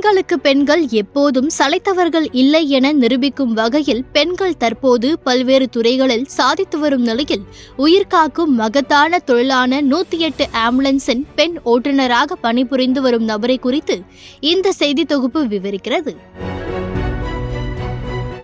பெண்களுக்கு பெண்கள் எப்போதும் சளைத்தவர்கள் இல்லை என நிரூபிக்கும் வகையில் பெண்கள் தற்போது பல்வேறு துறைகளில் சாதித்து வரும் நிலையில் உயிர்காக்கும் மகத்தான தொழிலான 108 ஆம்புலன்ஸின் பெண் ஓட்டுநராக பணிபுரிந்து வரும் நபரை குறித்து இந்த செய்தி தொகுப்பு விவரிக்கிறது.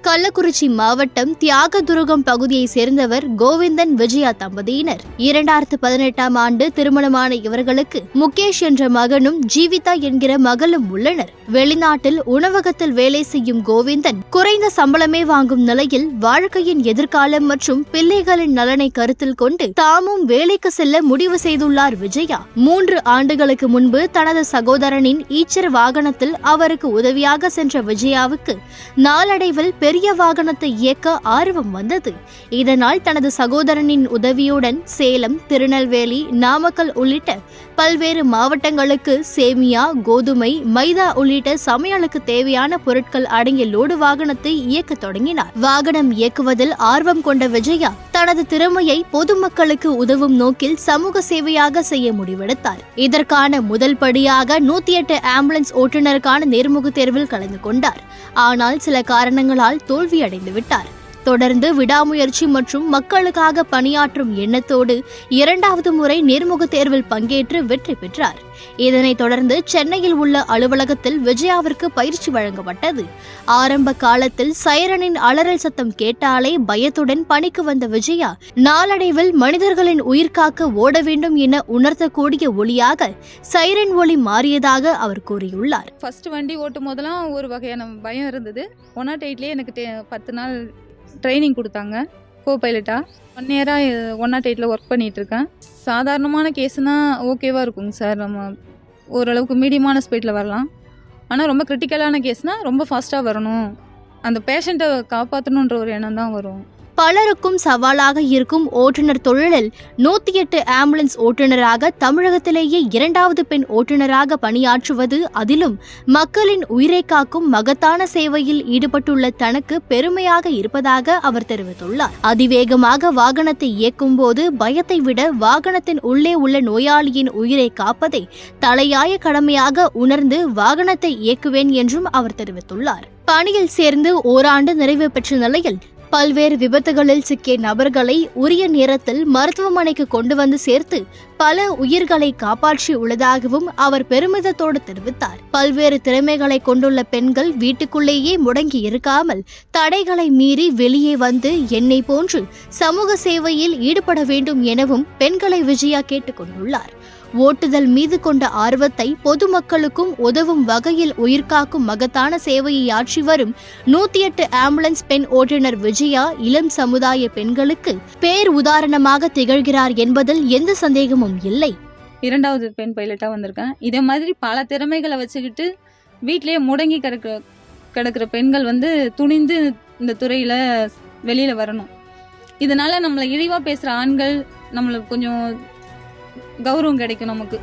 கள்ளக்குறிச்சி மாவட்டம் தியாகதுருகம் பகுதியை சேர்ந்தவர் கோவிந்தன் விஜயா தம்பதியினர். 2018ஆம் ஆண்டு திருமணமான இவர்களுக்கு முகேஷ் என்ற மகனும் ஜீவிதா என்கிற மகளும் உள்ளனர். வெளிநாட்டில் உணவகத்தில் வேலை செய்யும் கோவிந்தன் குறைந்த சம்பளமே வாங்கும் நிலையில் வாழ்க்கையின் எதிர்காலம் மற்றும் பிள்ளைகளின் நலனை கருத்தில் கொண்டு தாமும் வேலைக்கு செல்ல முடிவு செய்துள்ளார் விஜயா. 3 ஆண்டுகளுக்கு முன்பு தனது சகோதரனின் ஈச்சர் வாகனத்தில் அவருக்கு உதவியாக சென்ற விஜயாவுக்கு நாளடைவில் பெரிய வாகனத்தை இயக்க ஆர்வம் வந்தது. இதனால் தனது சகோதரனின் உதவியுடன் சேலம், திருநெல்வேலி, நாமக்கல் உள்ளிட்ட பல்வேறு மாவட்டங்களுக்கு சேமியா, கோதுமை, மைதா உள்ளிட்ட சமையலுக்கு தேவையான பொருட்கள் அடங்கிய லோடு வாகனத்தை இயக்க தொடங்கினார். வாகனம் இயக்குவதில் ஆர்வம் கொண்ட விஜயா தனது திறமையை பொதுமக்களுக்கு உதவும் நோக்கில் சமூக சேவையாக செய்ய முடிவெடுத்தார். இதற்கான முதல் படியாக 108 ஆம்புலன்ஸ் ஓட்டுநருக்கான நேர்முக தேர்வில் கலந்து கொண்டார். ஆனால் சில காரணங்களால் தோல்வியடைந்து விட்டார். தொடர்ந்து விடாமுயற்சி மற்றும் மக்களுக்காக பணியாற்றும் எண்ணத்தோடு 2வது முறை நேர்முக தேர்வில் பங்கேற்று வெற்றி பெற்றார். இதனைத் தொடர்ந்து சென்னையில் உள்ள அலுவலகத்தில் விஜயாவிற்கு பயிற்சி வழங்கப்பட்டது. ஆரம்ப காலத்தில் சைரனின் அலறல் சத்தம் கேட்டாலே பயத்துடன் பணிக்கு வந்த விஜயா நாளடைவில் மனிதர்களின் உயிர்காக்க ஓட வேண்டும் என உணர்த்தக்கூடிய ஒளியாக சைரன் ஒளி மாறியதாக அவர் கூறியுள்ளார். ஃபர்ஸ்ட் வண்டி ஓட்டும் போதெல்லாம் ஒரு வகையான பயம் இருந்தது. 108லேயே எனக்கு 10 நாள் ட்ரைனிங் கொடுத்தாங்க கோ பைலட்டாக. 1 இயராக 108ல் ஒர்க் பண்ணிகிட்ருக்கேன். சாதாரணமான கேஸுனால் ஓகேவாக இருக்குங்க சார், நம்ம ஓரளவுக்கு மீடியமான ஸ்பீடில் வரலாம். ஆனால் ரொம்ப கிரிட்டிக்கலான கேஸ்னால் ரொம்ப ஃபாஸ்ட்டாக வரணும், அந்த பேஷண்ட்டை காப்பாற்றணுன்ற ஒரு எண்ணம் தான் வரும். பலருக்கும் சவாலாக இருக்கும் ஓட்டுநர் தொழிலில் 108 ஆம்புலன்ஸ் ஓட்டுநராக தமிழகத்திலேயே 2வது பெண் ஓட்டுநராக பணியாற்றுவது, அதிலும் மக்களின் உயிரை காக்கும் மகத்தான சேவையில் ஈடுபட்டுள்ள தனக்கு பெருமையாக இருப்பதாக அவர் தெரிவித்துள்ளார். அதிவேகமாக வாகனத்தை இயக்கும் போது பயத்தை விட வாகனத்தின் உள்ளே உள்ள நோயாளியின் உயிரை காப்பதை தலையாய கடமையாக உணர்ந்து வாகனத்தை இயக்குவேன் என்றும் அவர் தெரிவித்துள்ளார். பணியில் சேர்ந்து ஓராண்டு நிறைவு பெற்ற நிலையில் பல்வேறு விபத்துகளில் சிக்கிய நபர்களை உரிய நேரத்தில் மருத்துவமனைக்கு கொண்டு வந்து சேர்த்து பல உயிர்களை காப்பாற்றி உள்ளதாகவும் அவர் பெருமிதத்தோடு தெரிவித்தார். பல்வேறு திறமைகளை கொண்டுள்ள பெண்கள் வீட்டுக்குள்ளேயே முடங்கி இருக்காமல் தடைகளை மீறி வெளியே வந்து என்னை போன்று சமூக சேவையில் ஈடுபட வேண்டும் எனவும் பெண்களை விஜயா கேட்டுக்கொண்டுள்ளார். ஓட்டுதல் மீது கொண்ட ஆர்வத்தை பொதுமக்களுக்கும் உதவும் வகையில் உயிர்காக்கும் மகத்தான சேவையை ஆற்றி வரும் 108 ஆம்புலன்ஸ் பெண் ஓட்டுநர் விஜயா இளம் சமுதாய பெண்களுக்கு பேர் உதாரணமாக திகழ்கிறார் என்பதில் எந்த சந்தேகமும் இல்லை. 2வது பெண் பைலட்டாக வந்திருக்கேன். இதே மாதிரி பல திறமைகளை வச்சுக்கிட்டு வீட்டிலேயே முடங்கி கிடக்கிற பெண்கள் துணிந்து இந்த துறையில் வெளியில் வரணும். இதனால் நம்மளை இழிவாக பேசுகிற ஆண்கள் நம்மளுக்கு கொஞ்சம் கௌரவம் கிடைக்கும் நமக்கு.